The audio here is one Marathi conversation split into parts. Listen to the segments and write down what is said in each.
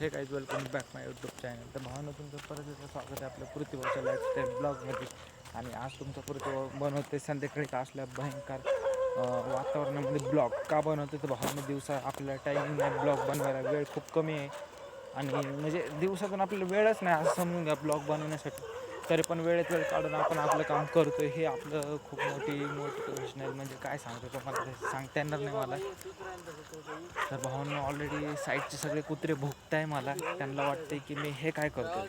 हे गाईज वेलकम बॅक माय यूट्यूब चॅनल. तर भावानं तुमचं परत एकदा स्वागत आहे आपल्या पृथ्वीवरच्या लाईफस्टाईल ब्लॉगमध्ये. आणि आज तुमचं पृथ्वीवर बनवते संध्याकाळी का असल्या भयंकर वातावरणामध्ये ब्लॉग का बनवते. तर भावानं दिवसा आपल्याला टायमिंग नाही, ब्लॉग बनवायला वेळ खूप कमी आहे. आणि म्हणजे दिवसातून आपल्याला वेळच नाही असं समजून घ्या ब्लॉग बनवण्यासाठी. तरी पण वेळेत वेळ काढून आपण आपलं काम करतो आहे. हे आपलं खूप मोटिवेशनल म्हणजे काय सांगतो तुम्हाला ते सांगता येणार नाही मला. तर भावांनो ऑलरेडी साईडचे सगळे कुत्रे भुकत आहे मला. त्यांना वाटते की मी हे काय करतो.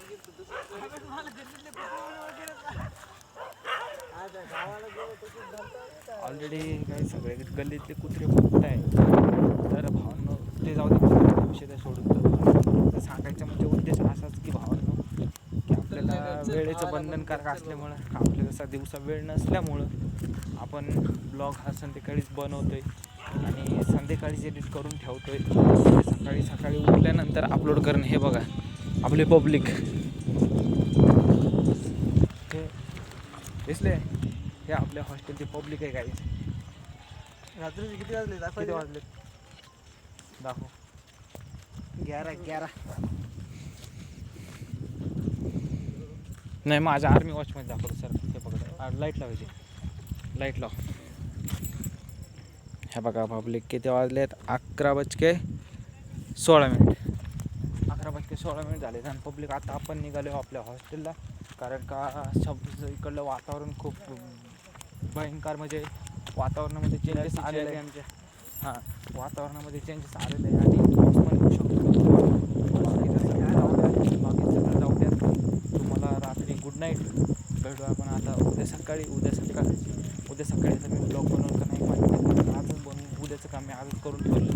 ऑलरेडी काही सगळे गल्लीतले कुत्रे भुकत आहे. तर भावांनो ते जाऊ दे, विषय ते सोडून तर सांगायचं म्हणजे उद्देश असाच की भावांनो की आपल्याला वेळेचं बंधनकारक असल्यामुळं आपल्याला जसा दिवसा वेळ नसल्यामुळं आपण ब्लॉग हा संध्याकाळीच बनवतो आहे आणि संध्याकाळीच एडिट करून ठेवतो आहे. सकाळी सकाळी उठल्यानंतर अपलोड करणं. हे बघा आपले पब्लिक हे दिसले, हे आपल्या हॉस्टेलचे पब्लिक आहे. काही रात्रीचे किती वाजले? किती वाजले दाखव. 11 नाही माझ्या आर्मी वॉचमध्ये दाखवतो सर. हे बघा लाईट लावायची, लाईट लाव. हे बघा पब्लिक किती वाजलेत? 11:16. 11:16 झाले. आणि पब्लिक आता आपण निघालो आपल्या हॉस्टेलला. कारण का इकडलं वातावरण खूप भयंकर म्हणजे वातावरणामध्ये चेंजेस आलेले आहे आमच्या. हां, वातावरणामध्ये चेंजेस आलेले आहे आणि पाऊस पण होऊ शकतो. बाकी सगळं जाऊ द्या. तुम्हाला रात्री गुड नाईट. भेटू आपण आता उद्या सकाळी तर मी ब्लॉग बनवून का नाही माहिती. आजच बनवून उद्याचं काम मी आजच करून ठेवलं.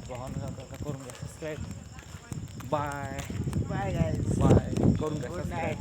वाहन करून घ्या subscribe. Bye bye guys. Bye करून घ्या गुड सबस्क्राईब. नाईट.